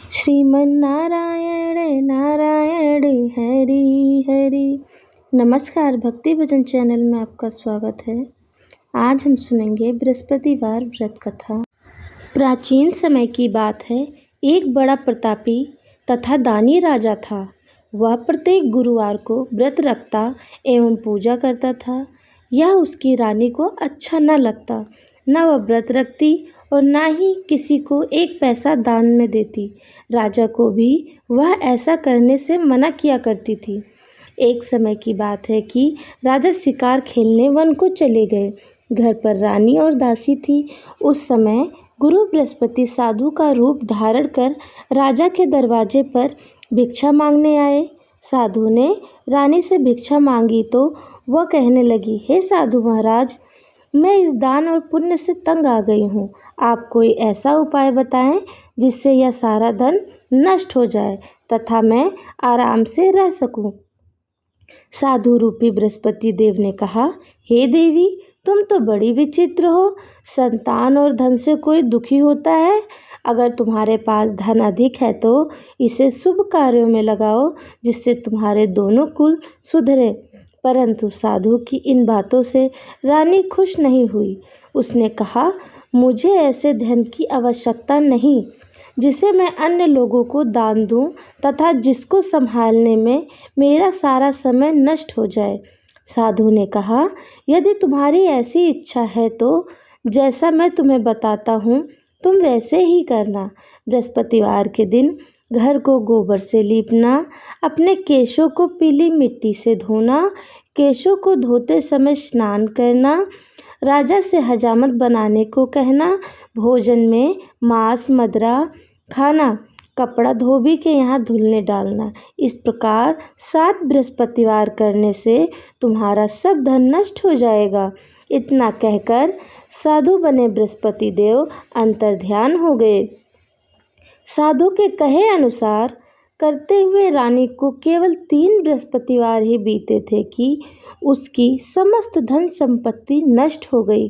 श्रीमन्नारायण नारायण हरि हरि। नमस्कार, भक्ति भजन चैनल में आपका स्वागत है। आज हम सुनेंगे बृहस्पतिवार व्रत कथा। प्राचीन समय की बात है। एक बड़ा प्रतापी तथा दानी राजा था। वह प्रत्येक गुरुवार को व्रत रखता एवं पूजा करता था। यह उसकी रानी को अच्छा न लगता। न वह व्रत रखती और न ही किसी को एक पैसा दान में देती। राजा को भी वह ऐसा करने से मना किया करती थी। एक समय की बात है कि राजा शिकार खेलने वन को चले गए। घर पर रानी और दासी थी। उस समय गुरु बृहस्पति साधु का रूप धारण कर राजा के दरवाजे पर भिक्षा मांगने आए। साधु ने रानी से भिक्षा मांगी तो वह कहने लगी, हे साधु महाराज, मैं इस दान और पुण्य से तंग आ गई हूँ। आप कोई ऐसा उपाय बताएं जिससे यह सारा धन नष्ट हो जाए तथा मैं आराम से रह सकूं। साधु रूपी बृहस्पति देव ने कहा, हे देवी, तुम तो बड़ी विचित्र हो। संतान और धन से कोई दुखी होता है? अगर तुम्हारे पास धन अधिक है तो इसे शुभ कार्यों में लगाओ जिससे तुम्हारे दोनों कुल सुधरे। परंतु साधु की इन बातों से रानी खुश नहीं हुई। उसने कहा, मुझे ऐसे धन की आवश्यकता नहीं जिसे मैं अन्य लोगों को दान दूं तथा जिसको संभालने में मेरा सारा समय नष्ट हो जाए। साधु ने कहा, यदि तुम्हारी ऐसी इच्छा है तो जैसा मैं तुम्हें बताता हूँ तुम वैसे ही करना। बृहस्पतिवार के दिन घर को गोबर से लीपना, अपने केशों को पीली मिट्टी से धोना, केशों को धोते समय स्नान करना, राजा से हजामत बनाने को कहना, भोजन में मांस मदिरा खाना, कपड़ा धोबी के यहाँ धुलने डालना। इस प्रकार 7 बृहस्पतिवार करने से तुम्हारा सब धन नष्ट हो जाएगा। इतना कहकर साधु बने बृहस्पति देव अंतर्ध्यान हो गए। साधु के कहे अनुसार करते हुए रानी को केवल 3 बृहस्पतिवार ही बीते थे कि उसकी समस्त धन संपत्ति नष्ट हो गई।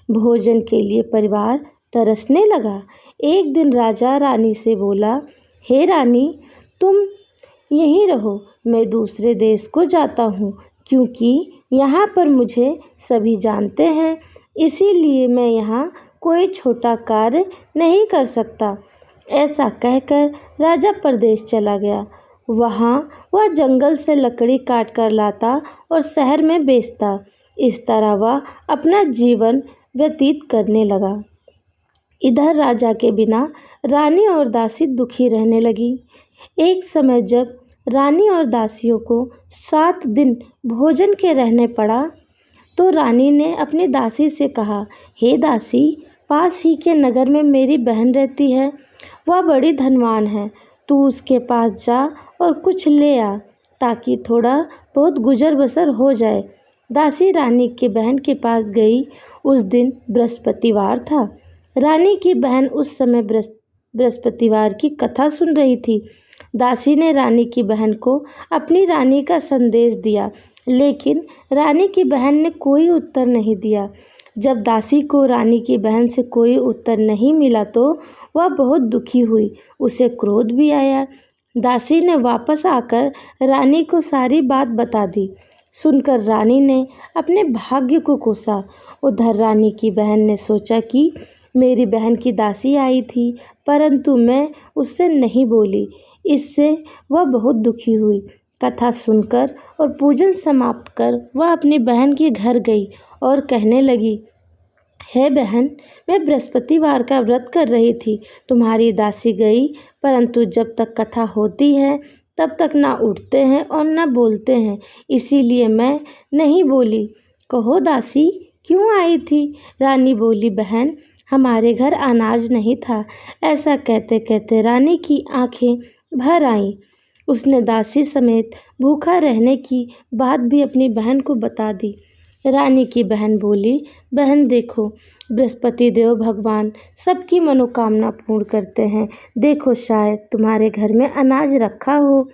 भोजन के लिए परिवार तरसने लगा। एक दिन राजा रानी से बोला, हे रानी, तुम यहीं रहो, मैं दूसरे देश को जाता हूँ क्योंकि यहाँ पर मुझे सभी जानते हैं, इसीलिए मैं यहाँ कोई छोटा कार्य नहीं कर सकता। ऐसा कहकर राजा परदेश चला गया। वहाँ वह जंगल से लकड़ी काट कर लाता और शहर में बेचता। इस तरह वह अपना जीवन व्यतीत करने लगा। इधर राजा के बिना रानी और दासी दुखी रहने लगी। एक समय जब रानी और दासियों को 7 दिन भोजन के रहने पड़ा तो रानी ने अपनी दासी से कहा, हे दासी, पास ही के नगर में मेरी बहन रहती है। वह बड़ी धनवान है। तू उसके पास जा और कुछ ले आ ताकि थोड़ा बहुत गुजर बसर हो जाए। दासी रानी की बहन के पास गई। उस दिन बृहस्पतिवार था। रानी की बहन उस समय बृहस्पतिवार की कथा सुन रही थी। दासी ने रानी की बहन को अपनी रानी का संदेश दिया, लेकिन रानी की बहन ने कोई उत्तर नहीं दिया। जब दासी को रानी की बहन से कोई उत्तर नहीं मिला तो वह बहुत दुखी हुई। उसे क्रोध भी आया। दासी ने वापस आकर रानी को सारी बात बता दी। सुनकर रानी ने अपने भाग्य को कोसा। उधर रानी की बहन ने सोचा कि मेरी बहन की दासी आई थी परंतु मैं उससे नहीं बोली। इससे वह बहुत दुखी हुई। कथा सुनकर और पूजन समाप्त कर वह अपनी बहन के घर गई और कहने लगी, हे बहन, मैं बृहस्पतिवार का व्रत कर रही थी। तुम्हारी दासी गई परंतु जब तक कथा होती है तब तक ना उठते हैं और ना बोलते हैं, इसीलिए मैं नहीं बोली। कहो दासी, क्यों आई थी? रानी बोली, बहन, हमारे घर अनाज नहीं था। ऐसा कहते कहते रानी की आंखें भर आईं। उसने दासी समेत भूखा रहने की बात भी अपनी बहन को बता दी। रानी की बहन बोली, बहन देखो, बृहस्पति देव भगवान सबकी मनोकामना पूर्ण करते हैं। देखो, शायद तुम्हारे घर में अनाज रखा हो।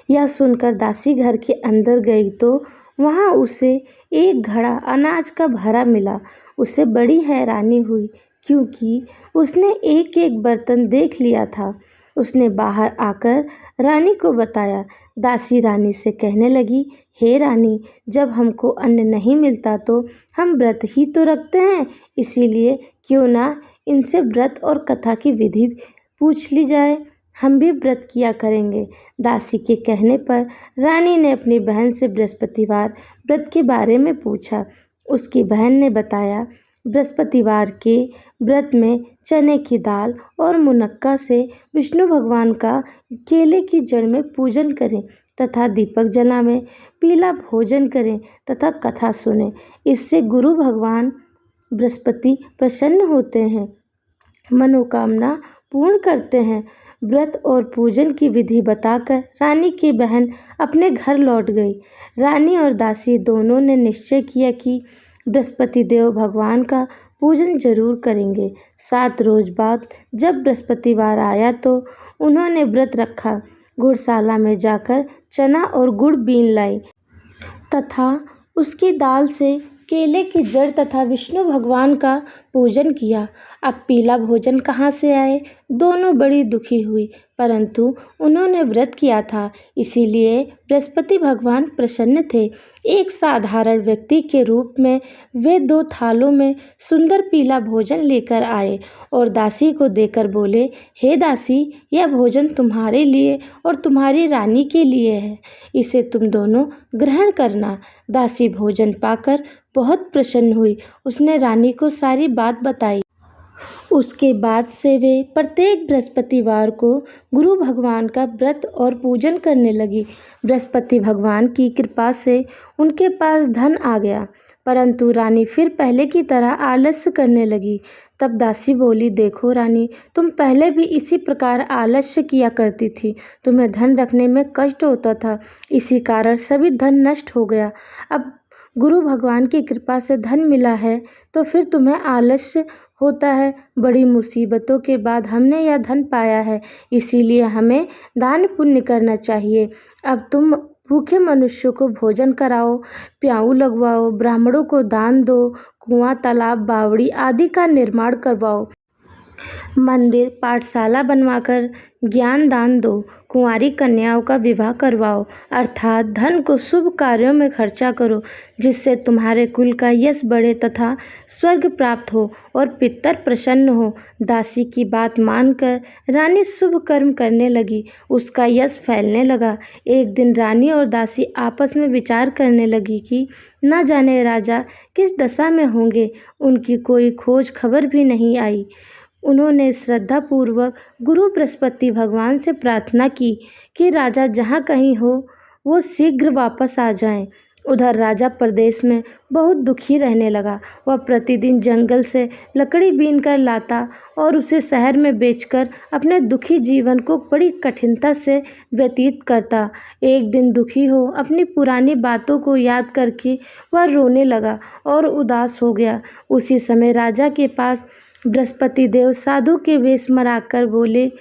यह सुनकर दासी घर के अंदर गई तो वहाँ उसे एक घड़ा अनाज का भरा मिला। उसे बड़ी हैरानी हुई क्योंकि उसने एक एक बर्तन देख लिया था। उसने बाहर आकर रानी को बताया। दासी रानी से कहने लगी, हे रानी, जब हमको अन्न नहीं मिलता तो हम व्रत ही तो रखते हैं, इसीलिए क्यों ना इनसे व्रत और कथा की विधि पूछ ली जाए। हम भी व्रत किया करेंगे। दासी के कहने पर रानी ने अपनी बहन से बृहस्पतिवार व्रत के बारे में पूछा। उसकी बहन ने बताया, बृहस्पतिवार के व्रत में चने की दाल और मुनक्का से विष्णु भगवान का केले की जड़ में पूजन करें तथा दीपक जलावें, पीला भोजन करें तथा कथा सुनें। इससे गुरु भगवान बृहस्पति प्रसन्न होते हैं, मनोकामना पूर्ण करते हैं। व्रत और पूजन की विधि बताकर रानी की बहन अपने घर लौट गई। रानी और दासी दोनों ने निश्चय किया कि बृहस्पति देव भगवान का पूजन जरूर करेंगे। 7 रोज बाद जब बृहस्पतिवार आया तो उन्होंने व्रत रखा। घुड़शाला में जाकर चना और गुड़ बीन लाई तथा उसकी दाल से केले की जड़ तथा विष्णु भगवान का पूजन किया। अब पीला भोजन कहाँ से आए? दोनों बड़ी दुखी हुई, परंतु उन्होंने व्रत किया था, इसीलिए बृहस्पति भगवान प्रसन्न थे। एक साधारण व्यक्ति के रूप में वे 2 थालों में सुंदर पीला भोजन लेकर आए और दासी को देकर बोले, हे दासी, यह भोजन तुम्हारे लिए और तुम्हारी रानी के लिए है, इसे तुम दोनों ग्रहण करना। दासी भोजन पाकर बहुत प्रसन्न हुई। उसने रानी को सारी बात बताई। उसके बाद से वे प्रत्येक बृहस्पतिवार को गुरु भगवान का व्रत और पूजन करने लगी। बृहस्पति भगवान की कृपा से उनके पास धन आ गया, परंतु रानी फिर पहले की तरह आलस्य करने लगी। तब दासी बोली, देखो रानी, तुम पहले भी इसी प्रकार आलस्य किया करती थी। तुम्हें धन रखने में कष्ट होता था, इसी कारण सभी धन नष्ट हो गया। अब गुरु भगवान की कृपा से धन मिला है तो फिर तुम्हें आलस्य होता है। बड़ी मुसीबतों के बाद हमने यह धन पाया है, इसीलिए हमें दान पुण्य करना चाहिए। अब तुम भूखे मनुष्यों को भोजन कराओ, प्याऊ लगवाओ, ब्राह्मणों को दान दो, कुआं, तालाब, बावड़ी आदि का निर्माण करवाओ, मंदिर, पाठशाला बनवाकर ज्ञान दान दो, कुंवारी कन्याओं का विवाह करवाओ, अर्थात धन को शुभ कार्यों में खर्चा करो, जिससे तुम्हारे कुल का यश बढ़े तथा स्वर्ग प्राप्त हो और पितर प्रसन्न हो। दासी की बात मानकर रानी शुभ कर्म करने लगी। उसका यश फैलने लगा। एक दिन रानी और दासी आपस में विचार करने लगी कि न जाने राजा किस दशा में होंगे। उनकी कोई खोज खबर भी नहीं आई। उन्होंने श्रद्धापूर्वक गुरु बृहस्पति भगवान से प्रार्थना की कि राजा जहाँ कहीं हो वो शीघ्र वापस आ जाएं। उधर राजा प्रदेश में बहुत दुखी रहने लगा। वह प्रतिदिन जंगल से लकड़ी बीन कर लाता और उसे शहर में बेचकर अपने दुखी जीवन को बड़ी कठिनता से व्यतीत करता। एक दिन दुखी हो अपनी पुरानी बातों को याद करके वह रोने लगा और उदास हो गया। उसी समय राजा के पास बृहस्पति देव साधु के वेश में आकर बोले,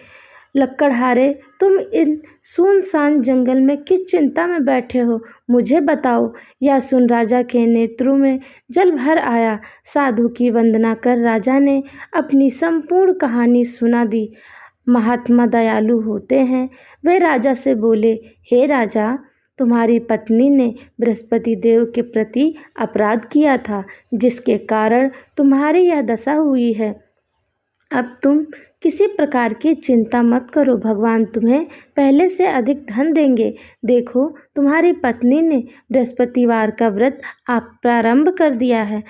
लक्कड़हारे, तुम इन सुनसान जंगल में किस चिंता में बैठे हो, मुझे बताओ। यह सुन राजा के नेत्रों में जल भर आया। साधु की वंदना कर राजा ने अपनी संपूर्ण कहानी सुना दी। महात्मा दयालु होते हैं। वे राजा से बोले, हे राजा, तुम्हारी पत्नी ने बृहस्पति देव के प्रति अपराध किया था, जिसके कारण तुम्हारी यह दशा हुई है। अब तुम किसी प्रकार की चिंता मत करो, भगवान तुम्हें पहले से अधिक धन देंगे। देखो, तुम्हारी पत्नी ने बृहस्पतिवार का व्रत प्रारंभ कर दिया है।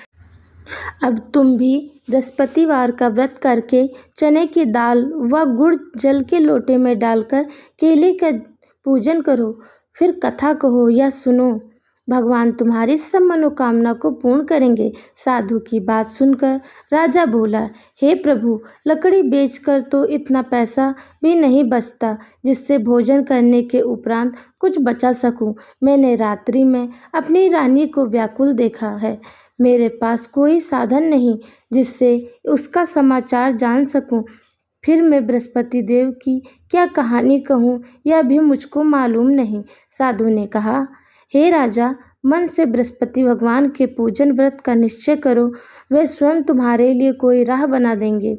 अब तुम भी बृहस्पतिवार का व्रत करके चने की दाल व गुड़ जल के लोटे में डालकर केले का पूजन करो, फिर कथा कहो या सुनो। भगवान तुम्हारी सब मनोकामना को पूर्ण करेंगे। साधु की बात सुनकर राजा बोला, हे प्रभु, लकड़ी बेचकर तो इतना पैसा भी नहीं बचता जिससे भोजन करने के उपरांत कुछ बचा सकूं। मैंने रात्रि में अपनी रानी को व्याकुल देखा है। मेरे पास कोई साधन नहीं जिससे उसका समाचार जान सकूं। फिर मैं बृहस्पति देव की क्या कहानी कहूँ, यह भी मुझको मालूम नहीं। साधु ने कहा, हे राजा, मन से बृहस्पति भगवान के पूजन व्रत का निश्चय करो। वे स्वयं तुम्हारे लिए कोई राह बना देंगे।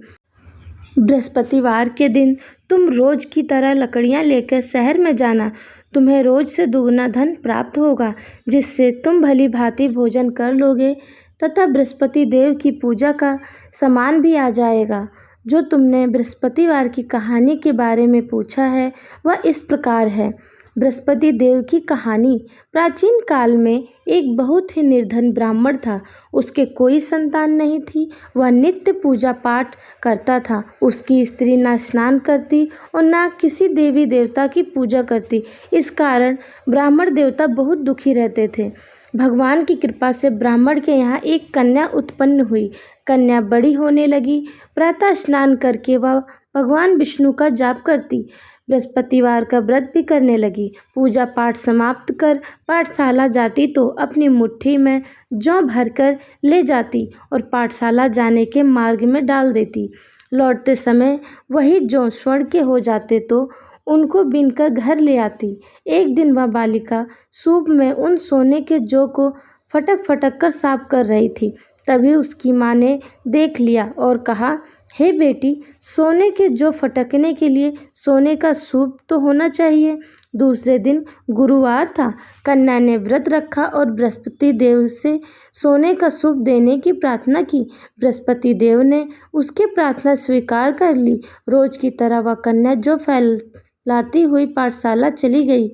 बृहस्पतिवार के दिन तुम रोज की तरह लकड़ियां लेकर शहर में जाना। तुम्हें रोज से दुगना धन प्राप्त होगा, जिससे तुम भली भांति भोजन कर लोगे तथा बृहस्पति देव की पूजा का सामान भी आ जाएगा। जो तुमने बृहस्पतिवार की कहानी के बारे में पूछा है वह इस प्रकार है। बृहस्पति देव की कहानी। प्राचीन काल में एक बहुत ही निर्धन ब्राह्मण था। उसके कोई संतान नहीं थी। वह नित्य पूजा पाठ करता था। उसकी स्त्री ना स्नान करती और ना किसी देवी देवता की पूजा करती। इस कारण ब्राह्मण देवता बहुत दुखी रहते थे। भगवान की कृपा से ब्राह्मण के यहाँ एक कन्या उत्पन्न हुई। कन्या बड़ी होने लगी। प्रातः स्नान करके वह भगवान विष्णु का जाप करती। बृहस्पतिवार का व्रत भी करने लगी। पूजा पाठ समाप्त कर पाठशाला जाती तो अपनी मुट्ठी में जौ भरकर ले जाती और पाठशाला जाने के मार्ग में डाल देती। लौटते समय वही जौ स्वर्ण के हो जाते तो उनको बीनकर घर ले आती। एक दिन वह बालिका सूप में उन सोने के जौ को फटक फटक कर साफ कर रही थी। तभी उसकी माँ ने देख लिया और कहा, हे बेटी, सोने के जौ फटकने के लिए सोने का सूप तो होना चाहिए। दूसरे दिन गुरुवार था। कन्या ने व्रत रखा और बृहस्पति देव से सोने का सूप देने की प्रार्थना की। बृहस्पति देव ने उसकी प्रार्थना स्वीकार कर ली। रोज की तरह वह कन्या जौ फैलाती हुई पाठशाला चली गई।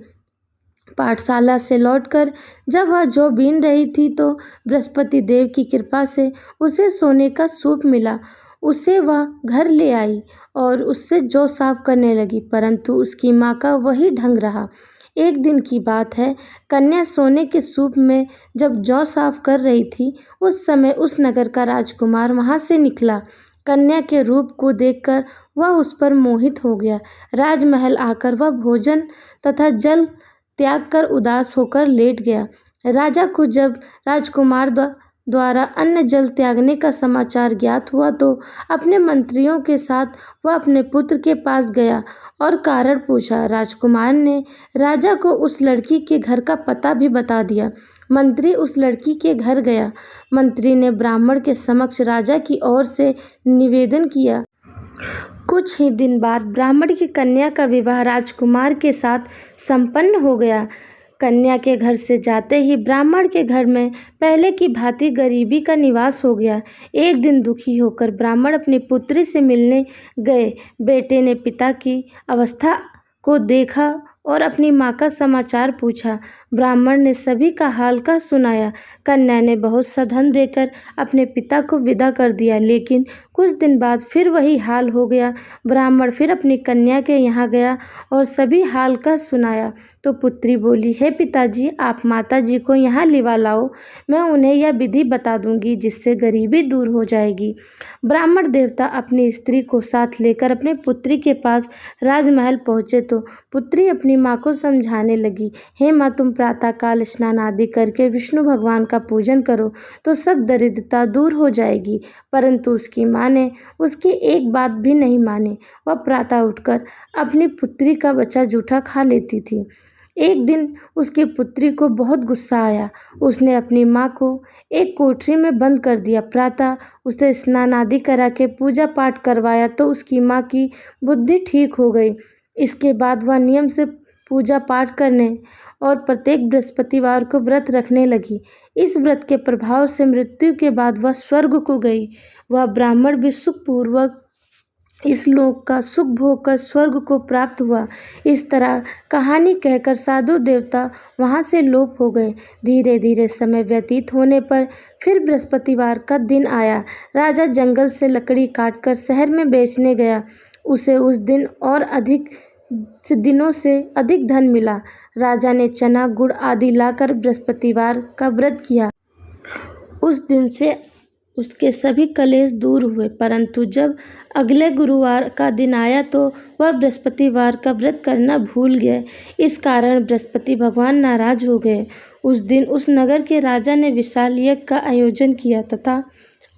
पाठशाला से लौटकर जब वह जौ बीन रही थी तो बृहस्पति देव की कृपा से उसे सोने का सूप मिला। उसे वह घर ले आई और उससे जौ साफ करने लगी, परंतु उसकी माँ का वही ढंग रहा। एक दिन की बात है, कन्या सोने के सूप में जब जौ साफ कर रही थी, उस समय उस नगर का राजकुमार वहाँ से निकला। कन्या के रूप को देखकर वह उस पर मोहित हो गया। राजमहल आकर वह भोजन तथा जल त्याग कर उदास होकर लेट गया। राजा को जब राजकुमार द्वारा अन्न जल त्यागने का समाचार ज्ञात हुआ तो अपने मंत्रियों के साथ वह अपने पुत्र के पास गया और कारण पूछा। राजकुमार ने राजा को उस लड़की के घर का पता भी बता दिया। मंत्री उस लड़की के घर गया। मंत्री ने ब्राह्मण के समक्ष राजा की ओर से निवेदन किया। कुछ ही दिन बाद ब्राह्मण की कन्या का विवाह राजकुमार के साथ संपन्न हो गया। कन्या के घर से जाते ही ब्राह्मण के घर में पहले की भांति गरीबी का निवास हो गया। एक दिन दुखी होकर ब्राह्मण अपनी पुत्री से मिलने गए। बेटे ने पिता की अवस्था को देखा और अपनी माँ का समाचार पूछा। ब्राह्मण ने सभी का हाल का सुनाया। कन्या ने बहुत सा धन देकर अपने पिता को विदा कर दिया, लेकिन कुछ दिन बाद फिर वही हाल हो गया। ब्राह्मण फिर अपनी कन्या के यहाँ गया और सभी हाल का सुनाया तो पुत्री बोली, हे पिताजी, आप माताजी को यहाँ लिवा लाओ। मैं उन्हें यह विधि बता दूंगी जिससे गरीबी दूर हो जाएगी। ब्राह्मण देवता अपनी स्त्री को साथ लेकर अपने पुत्री के पास राजमहल पहुँचे तो पुत्री अपनी माँ को समझाने लगी, हे माँ, तुम प्रातःकाल स्नान आदि करके विष्णु भगवान का पूजन करो तो सब दरिद्रता दूर हो जाएगी। परंतु उसकी माँ ने उसकी एक बात भी नहीं मानी। वह प्रातः उठकर अपनी पुत्री का बच्चा जूठा खा लेती थी। एक दिन उसकी पुत्री को बहुत गुस्सा आया। उसने अपनी माँ को एक कोठरी में बंद कर दिया। प्रातः उसे स्नान आदि करा के पूजा पाठ करवाया तो उसकी माँ की बुद्धि ठीक हो गई। इसके बाद वह नियम से पूजा पाठ करने और प्रत्येक बृहस्पतिवार को व्रत रखने लगी। इस व्रत के प्रभाव से मृत्यु के बाद वह स्वर्ग को गई। वह ब्राह्मण भी सुखपूर्वक इस लोक का सुख भोग कर स्वर्ग को प्राप्त हुआ। इस तरह कहानी कहकर साधु देवता वहाँ से लोप हो गए। धीरे धीरे समय व्यतीत होने पर फिर बृहस्पतिवार का दिन आया। राजा जंगल से लकड़ी काटकर शहर में बेचने गया। उसे उस दिन और अधिक दिनों से अधिक धन मिला। राजा ने चना गुड़ आदि लाकर बृहस्पतिवार का व्रत किया। उस दिन से उसके सभी कलेश दूर हुए, परंतु जब अगले गुरुवार का दिन आया तो वह बृहस्पतिवार का व्रत करना भूल गए। इस कारण बृहस्पति भगवान नाराज हो गए। उस दिन उस नगर के राजा ने विशाल यज्ञ का आयोजन किया तथा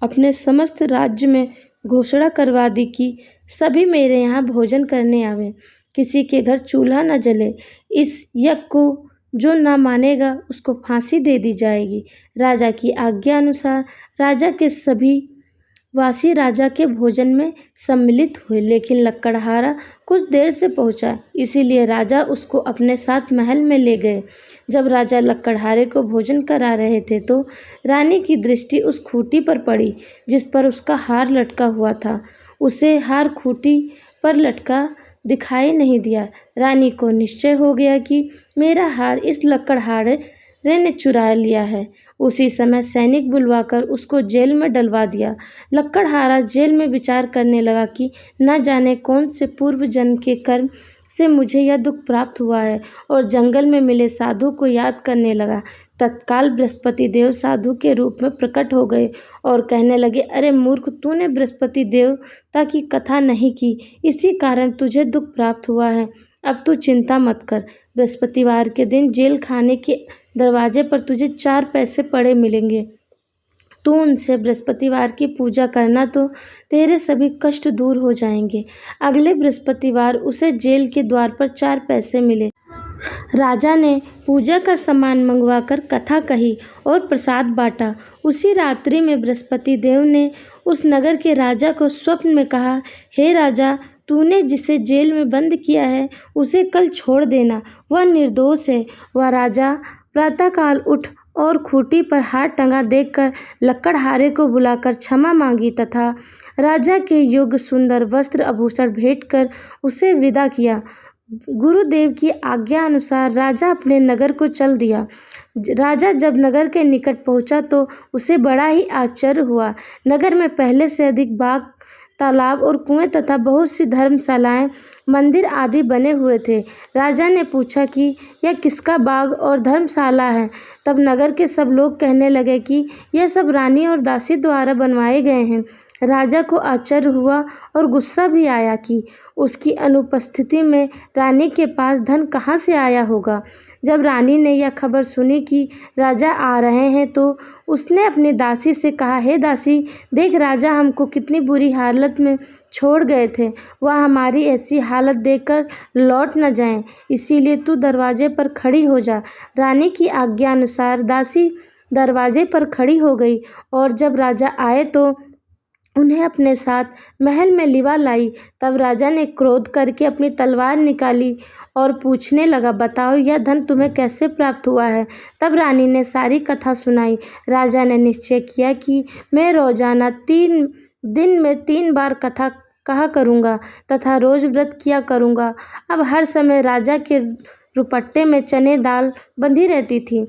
अपने समस्त राज्य में घोषणा करवा दी कि सभी मेरे यहाँ भोजन करने आवे, किसी के घर चूल्हा न जले। इस यज्ञ को जो ना मानेगा उसको फांसी दे दी जाएगी। राजा की आज्ञा अनुसार राजा के सभी वासी राजा के भोजन में सम्मिलित हुए, लेकिन लकड़हारा कुछ देर से पहुंचा, इसीलिए राजा उसको अपने साथ महल में ले गए। जब राजा लकड़हारे को भोजन करा रहे थे तो रानी की दृष्टि उस खूंटी पर पड़ी जिस पर उसका हार लटका हुआ था। उसे हार खूंटी पर लटका दिखाई नहीं दिया। रानी को निश्चय हो गया कि मेरा हार इस लकड़हारे ने चुरा लिया है। उसी समय सैनिक बुलवाकर उसको जेल में डलवा दिया। लकड़हारा जेल में विचार करने लगा कि न जाने कौन से पूर्व जन्म के कर्म से मुझे यह दुख प्राप्त हुआ है, और जंगल में मिले साधु को याद करने लगा। तत्काल बृहस्पति देव साधु के रूप में प्रकट हो गए और कहने लगे, अरे मूर्ख, तूने बृहस्पति देवता की कथा नहीं की, इसी कारण तुझे दुख प्राप्त हुआ है। अब तू चिंता मत कर। बृहस्पतिवार के दिन जेल खाने के दरवाजे पर तुझे 4 पैसे पड़े मिलेंगे। तू उनसे बृहस्पतिवार की पूजा करना तो तेरे सभी कष्ट दूर हो जाएंगे। अगले बृहस्पतिवार उसे जेल के द्वार पर 4 पैसे मिले। राजा ने पूजा का सामान मंगवाकर कथा कही और प्रसाद बांटा। उसी रात्रि में बृहस्पति देव ने उस नगर के राजा को स्वप्न में कहा, हे राजा, तूने जिसे जेल में बंद किया है उसे कल छोड़ देना, वह निर्दोष है। वह राजा प्रातःकाल उठ और खूंटी पर हार टंगा देखकर लकड़हारे को बुलाकर क्षमा मांगी तथा राजा के योग्य सुंदर वस्त्र आभूषण भेंट कर उसे विदा किया। गुरुदेव की आज्ञा अनुसार राजा अपने नगर को चल दिया। राजा जब नगर के निकट पहुंचा तो उसे बड़ा ही आश्चर्य हुआ। नगर में पहले से अधिक बाग, तालाब और कुएं तथा बहुत सी धर्मशालाएं, मंदिर आदि बने हुए थे। राजा ने पूछा कि यह किसका बाग और धर्मशाला है। तब नगर के सब लोग कहने लगे कि यह सब रानी और दासी द्वारा बनवाए गए हैं। राजा को आश्चर्य हुआ और गुस्सा भी आया कि उसकी अनुपस्थिति में रानी के पास धन कहाँ से आया होगा। जब रानी ने यह खबर सुनी कि राजा आ रहे हैं तो उसने अपनी दासी से कहा, हे दासी, देख, राजा हमको कितनी बुरी हालत में छोड़ गए थे। वह हमारी ऐसी हालत देखकर लौट न जाएं, इसीलिए तू दरवाजे पर खड़ी हो जा। रानी की आज्ञा अनुसार दासी दरवाजे पर खड़ी हो गई और जब राजा आए तो उन्हें अपने साथ महल में लिवा लाई। तब राजा ने क्रोध करके अपनी तलवार निकाली और पूछने लगा, बताओ, यह धन तुम्हें कैसे प्राप्त हुआ है। तब रानी ने सारी कथा सुनाई। राजा ने निश्चय किया कि मैं रोजाना 3 दिन में 3 बार कथा कहा करूँगा तथा रोज व्रत किया करूँगा। अब हर समय राजा के रुपट्टे में चने दाल बंधी रहती थी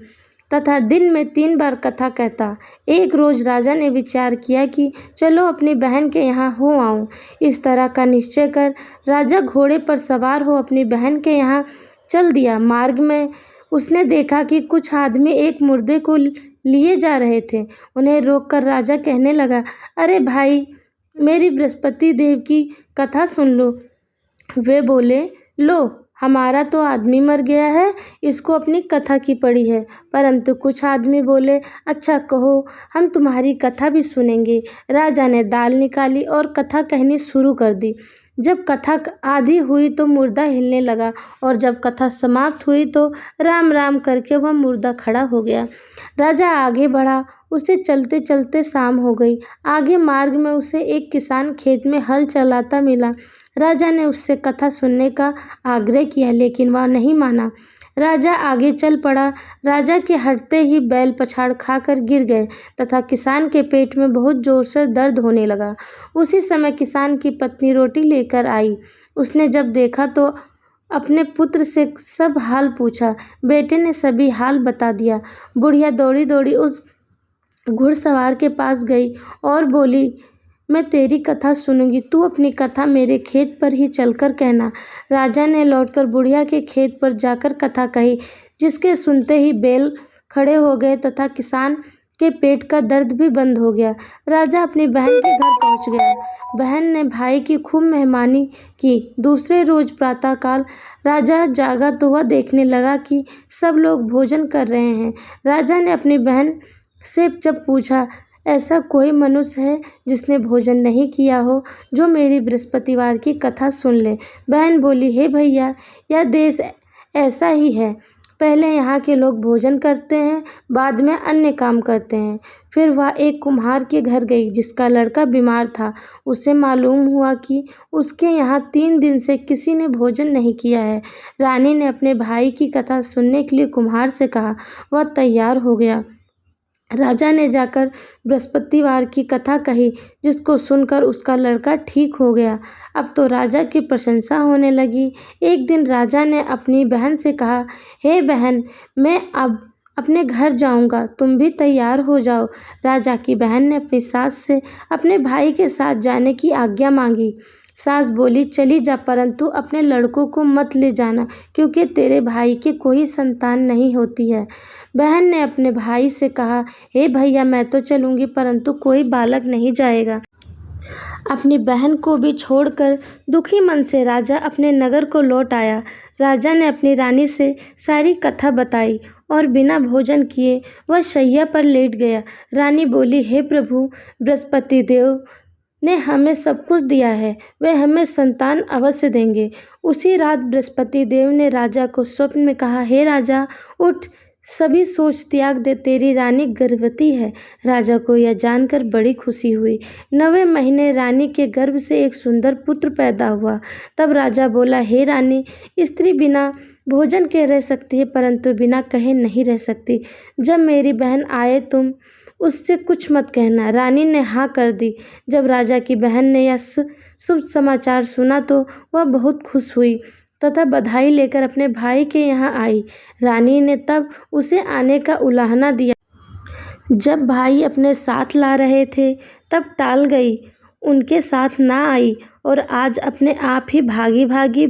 तथा दिन में 3 बार कथा कहता। एक रोज राजा ने विचार किया कि चलो अपनी बहन के यहाँ हो आऊं। इस तरह का निश्चय कर राजा घोड़े पर सवार हो अपनी बहन के यहाँ चल दिया। मार्ग में उसने देखा कि कुछ आदमी एक मुर्दे को लिए जा रहे थे। उन्हें रोककर राजा कहने लगा, अरे भाई, मेरी बृहस्पति देव की कथा सुन लो। वे बोले, लो, हमारा तो आदमी मर गया है, इसको अपनी कथा की पड़ी है। परंतु कुछ आदमी बोले, अच्छा कहो, हम तुम्हारी कथा भी सुनेंगे। राजा ने दाल निकाली और कथा कहनी शुरू कर दी। जब कथा आधी हुई तो मुर्दा हिलने लगा और जब कथा समाप्त हुई तो राम राम करके वह मुर्दा खड़ा हो गया। राजा आगे बढ़ा। उसे चलते चलते शाम हो गई। आगे मार्ग में उसे एक किसान खेत में हल चलाता मिला। राजा ने उससे कथा सुनने का आग्रह किया, लेकिन वह नहीं माना। राजा आगे चल पड़ा। राजा के हटते ही बैल पछाड़ खाकर गिर गए तथा किसान के पेट में बहुत जोर से दर्द होने लगा। उसी समय किसान की पत्नी रोटी लेकर आई। उसने जब देखा तो अपने पुत्र से सब हाल पूछा। बेटे ने सभी हाल बता दिया। बुढ़िया दौड़ी दौड़ी उस घुड़सवार के पास गई और बोली, मैं तेरी कथा सुनूंगी, तू अपनी कथा मेरे खेत पर ही चलकर कहना। राजा ने लौटकर बुढ़िया के खेत पर जाकर कथा कही, जिसके सुनते ही बैल खड़े हो गए तथा किसान के पेट का दर्द भी बंद हो गया। राजा अपनी बहन के घर पहुंच गया। बहन ने भाई की खूब मेहमानी की। दूसरे रोज प्रातःकाल राजा जागा तो वह देखने लगा कि सब लोग भोजन कर रहे हैं। राजा ने अपनी बहन से जब पूछा, ऐसा कोई मनुष्य है जिसने भोजन नहीं किया हो, जो मेरी बृहस्पतिवार की कथा सुन ले। बहन बोली, हे भैया, यह देश ऐसा ही है। पहले यहाँ के लोग भोजन करते हैं, बाद में अन्य काम करते हैं। फिर वह एक कुम्हार के घर गई जिसका लड़का बीमार था। उसे मालूम हुआ कि उसके यहाँ 3 दिन से किसी ने भोजन नहीं किया है। रानी ने अपने भाई की कथा सुनने के लिए कुम्हार से कहा। वह तैयार हो गया। राजा ने जाकर बृहस्पतिवार की कथा कही, जिसको सुनकर उसका लड़का ठीक हो गया। अब तो राजा की प्रशंसा होने लगी। एक दिन राजा ने अपनी बहन से कहा, हे बहन, मैं अब अपने घर जाऊंगा, तुम भी तैयार हो जाओ। राजा की बहन ने अपनी सास से अपने भाई के साथ जाने की आज्ञा मांगी। सास बोली, चली जा, परंतु अपने लड़कों को मत ले जाना, क्योंकि तेरे भाई की कोई संतान नहीं होती है। बहन ने अपने भाई से कहा, हे भैया, मैं तो चलूंगी, परंतु कोई बालक नहीं जाएगा। अपनी बहन को भी छोड़कर दुखी मन से राजा अपने नगर को लौट आया। राजा ने अपनी रानी से सारी कथा बताई और बिना भोजन किए वह शैया पर लेट गया। रानी बोली, हे प्रभु, बृहस्पति देव ने हमें सब कुछ दिया है, वे हमें संतान अवश्य देंगे। उसी रात बृहस्पति देव ने राजा को स्वप्न में कहा, हे राजा, उठ, सभी सोच त्याग दे, तेरी रानी गर्भवती है। राजा को यह जानकर बड़ी खुशी हुई। 9वें महीने रानी के गर्भ से एक सुंदर पुत्र पैदा हुआ। तब राजा बोला, हे रानी, स्त्री बिना भोजन के रह सकती है, परंतु बिना कहे नहीं रह सकती। जब मेरी बहन आए, तुम उससे कुछ मत कहना। रानी ने हाँ कर दी। जब राजा की बहन ने यह शुभ समाचार सुना तो वह बहुत खुश हुई तथा बधाई लेकर अपने भाई के यहाँ आई। रानी ने तब उसे आने का उलाहना दिया। जब भाई अपने साथ ला रहे थे तब टाल गई, उनके साथ ना आई और आज अपने आप ही भागी भागी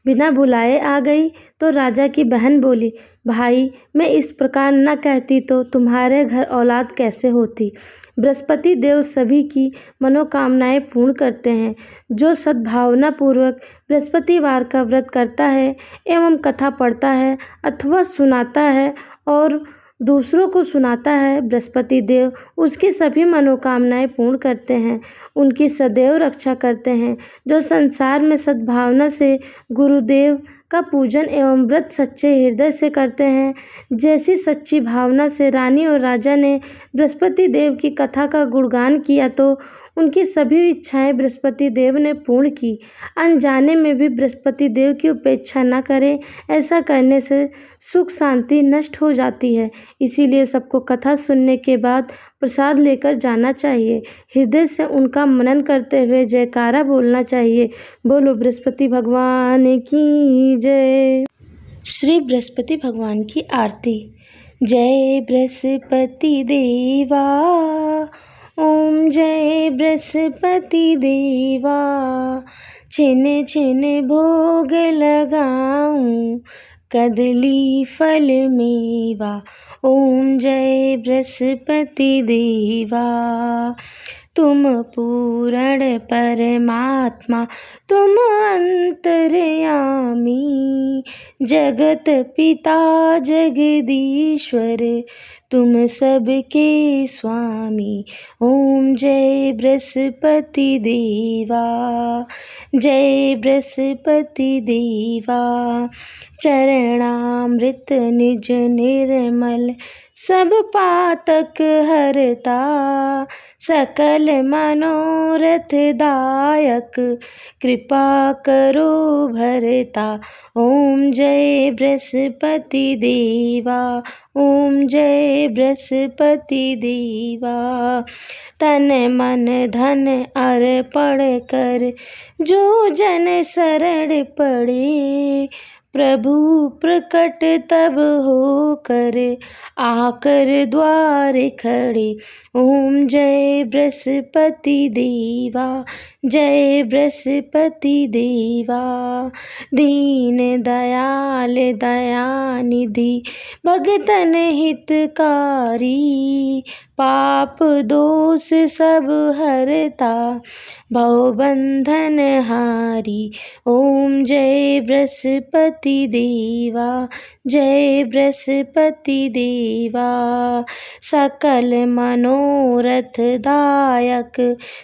बिना बुलाए आ गई। तो राजा की बहन बोली, भाई, मैं इस प्रकार न कहती तो तुम्हारे घर औलाद कैसे होती। बृहस्पति देव सभी की मनोकामनाएं पूर्ण करते हैं। जो सद्भावना पूर्वक बृहस्पतिवार का व्रत करता है एवं कथा पढ़ता है अथवा सुनाता है और दूसरों को सुनाता है, बृहस्पति देव उसकी सभी मनोकामनाएं पूर्ण करते हैं, उनकी सदैव रक्षा करते हैं। जो संसार में सद्भावना से गुरुदेव का पूजन एवं व्रत सच्चे हृदय से करते हैं, जैसी सच्ची भावना से रानी और राजा ने बृहस्पति देव की कथा का गुणगान किया तो उनकी सभी इच्छाएं बृहस्पति देव ने पूर्ण की। अनजाने में भी बृहस्पति देव की उपेक्षा न करें, ऐसा करने से सुख शांति नष्ट हो जाती है। इसीलिए सबको कथा सुनने के बाद प्रसाद लेकर जाना चाहिए। हृदय से उनका मनन करते हुए जयकारा बोलना चाहिए। बोलो बृहस्पति भगवान की जय। श्री बृहस्पति भगवान की आरती। जय बृहस्पति देवा, ओम जय बृहस्पति देवा। छिन छिन भोग लगाऊं, कदली फल मेवा। ओम जय बृहस्पति देवा। तुम पूर्ण परमात्मा, तुम अंतर्यामी, जगत पिता जगदीश्वर, तुम सबके स्वामी। ओम जय बृहस्पति देवा, जय बृहस्पति देवा। चरणामृत निज निर्मल, सब पातक हरता, सकल मनोरथ दायक, कृपा करो भरता। ओम जय बृहस्पति देवा, ओम जय बृहस्पति देवा। तन मन धन अर्पण कर, जो जन शरण पड़े, प्रभु प्रकट तब होकर, आकर द्वार खड़े। ओम जय बृहस्पति देवा, जय बृहस्पति देवा। दीन दयाल दयानिधि, भगतन हितकारी, पाप दोष सब हरता, भवबंधन हारी। ओम जय बृहस्पति देवा, जय बृहस्पति देवा। सकल मनोरथ दायक,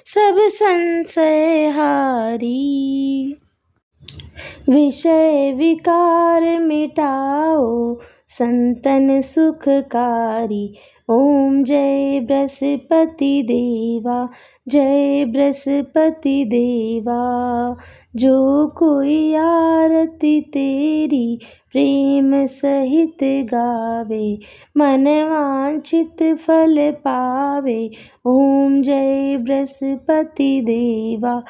सब संशय हारी। विषय विकार मिटाओ संतन सुखकारी। ओम जय बृहस्पति देवा, जय बृहस्पति देवा। जो कोई आरती तेरी प्रेम सहित गावे, मन वांछित फल पावे। ओम जय बृहस्पति देवा।